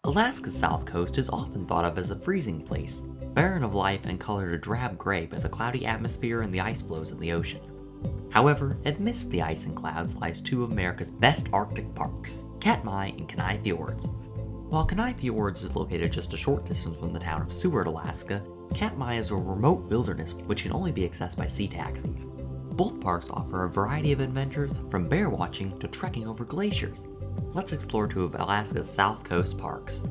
Alaska's south coast is often thought of as a freezing place, barren of life and colored a drab gray by the cloudy atmosphere and the ice floes in the ocean. However, amidst the ice and clouds lies two of America's best Arctic parks, Katmai and Kenai Fjords. While Kenai Fjords is located just a short distance from the town of Seward, Alaska, Katmai is a remote wilderness which can only be accessed by sea taxi. Both parks offer a variety of adventures from bear watching to trekking over glaciers. Let's explore two of Alaska's south coast parks.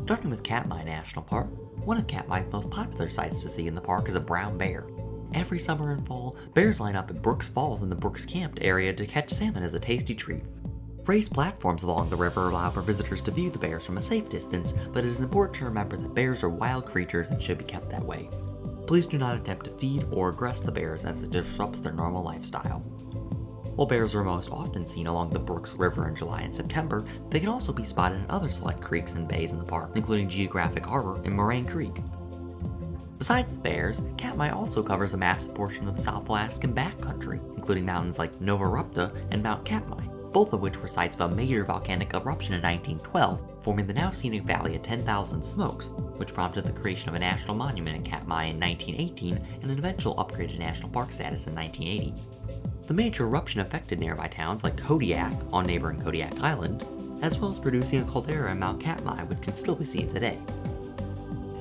Starting with Katmai National Park, one of Katmai's most popular sights to see in the park is a brown bear. Every summer and fall, bears line up at Brooks Falls in the Brooks Camp area to catch salmon as a tasty treat. Raised platforms along the river allow for visitors to view the bears from a safe distance, but it is important to remember that bears are wild creatures and should be kept that way. Please do not attempt to feed or aggress the bears as it disrupts their normal lifestyle. While bears are most often seen along the Brooks River in July and September, they can also be spotted in other select creeks and bays in the park, including Geographic Harbor and Moraine Creek. Besides the bears, Katmai also covers a massive portion of the South Alaskan backcountry, including mountains like Nova Rupta and Mount Katmai, both of which were sites of a major volcanic eruption in 1912, forming the now scenic valley of 10,000 Smokes, which prompted the creation of a national monument in Katmai in 1918 and an eventual upgrade to national park status in 1980. The major eruption affected nearby towns like Kodiak on neighboring Kodiak Island, as well as producing a caldera in Mount Katmai, which can still be seen today.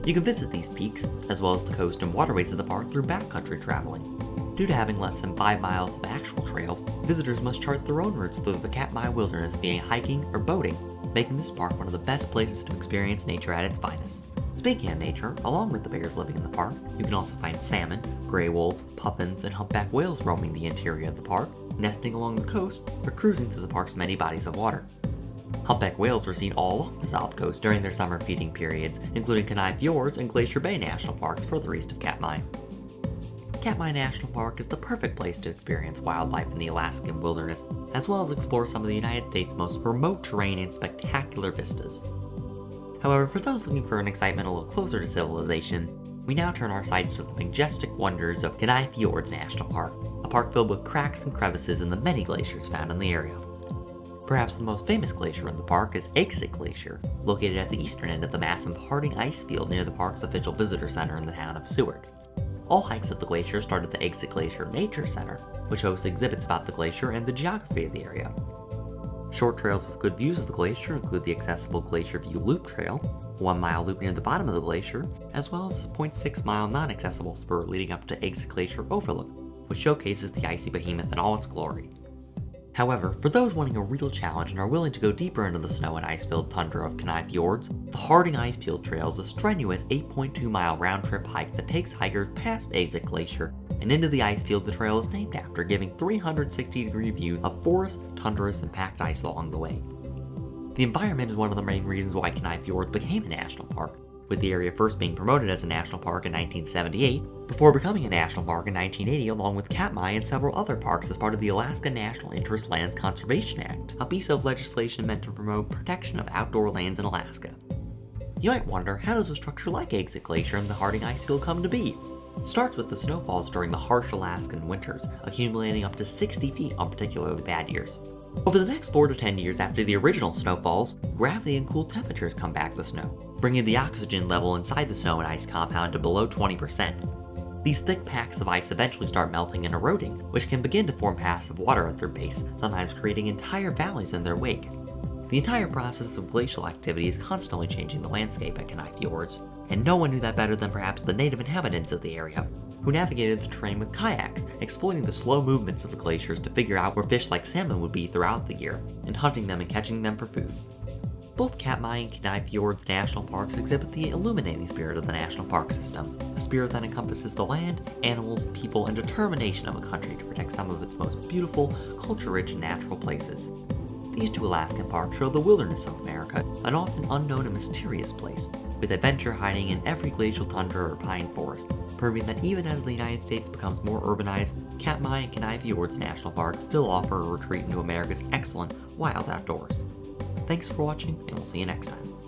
You can visit these peaks, as well as the coast and waterways of the park through backcountry traveling. Due to having less than 5 miles of actual trails, visitors must chart their own routes through the Katmai wilderness via hiking or boating, making this park one of the best places to experience nature at its finest. Speaking of nature, along with the bears living in the park, you can also find salmon, gray wolves, puffins, and humpback whales roaming the interior of the park, nesting along the coast, or cruising through the park's many bodies of water. Humpback whales are seen all along the south coast during their summer feeding periods, including Kenai Fjords and Glacier Bay National Parks further east of Katmai. Katmai National Park is the perfect place to experience wildlife in the Alaskan wilderness, as well as explore some of the United States' most remote terrain and spectacular vistas. However, for those looking for an excitement a little closer to civilization, we now turn our sights to the majestic wonders of Kenai Fjords National Park, a park filled with cracks and crevices in the many glaciers found in the area. Perhaps the most famous glacier in the park is Exit Glacier, located at the eastern end of the massive Harding ice field near the park's official visitor center in the town of Seward. All hikes at the glacier start at the Exit Glacier Nature Center, which hosts exhibits about the glacier and the geography of the area. Short trails with good views of the glacier include the accessible Glacier View Loop Trail, a 1-mile loop near the bottom of the glacier, as well as a 0.6-mile non-accessible spur leading up to Exit Glacier Overlook, which showcases the icy behemoth in all its glory. However, for those wanting a real challenge and are willing to go deeper into the snow and ice-filled tundra of Kenai Fjords, the Harding Icefield Trail is a strenuous 8.2-mile round-trip hike that takes hikers past Exit Glacier and into the ice field the trail is named after, giving 360-degree views of forests, tundras, and packed ice along the way. The environment is one of the main reasons why Kenai Fjords became a national park, with the area first being promoted as a national park in 1978, before becoming a national park in 1980 along with Katmai and several other parks as part of the Alaska National Interest Lands Conservation Act, a piece of legislation meant to promote protection of outdoor lands in Alaska. You might wonder, how does a structure like Exit Glacier and the Harding Icefield come to be? It starts with the snowfalls during the harsh Alaskan winters, accumulating up to 60 feet on particularly bad years. Over the next 4 to 10 years after the original snowfalls, gravity and cool temperatures come back the snow, bringing the oxygen level inside the snow and ice compound to below 20%. These thick packs of ice eventually start melting and eroding, which can begin to form paths of water at their base, sometimes creating entire valleys in their wake. The entire process of glacial activity is constantly changing the landscape at Kenai Fjords, and no one knew that better than perhaps the native inhabitants of the area, who navigated the terrain with kayaks, exploiting the slow movements of the glaciers to figure out where fish like salmon would be throughout the year, and hunting them and catching them for food. Both Katmai and Kenai Fjords National Parks exhibit the illuminating spirit of the national park system, a spirit that encompasses the land, animals, people, and determination of a country to protect some of its most beautiful, culture-rich, and natural places. These two Alaskan parks show the wilderness of America, an often unknown and mysterious place, with adventure hiding in every glacial tundra or pine forest, proving that even as the United States becomes more urbanized, Katmai and Kenai Fjords National Park still offer a retreat into America's excellent wild outdoors. Thanks for watching, and we'll see you next time.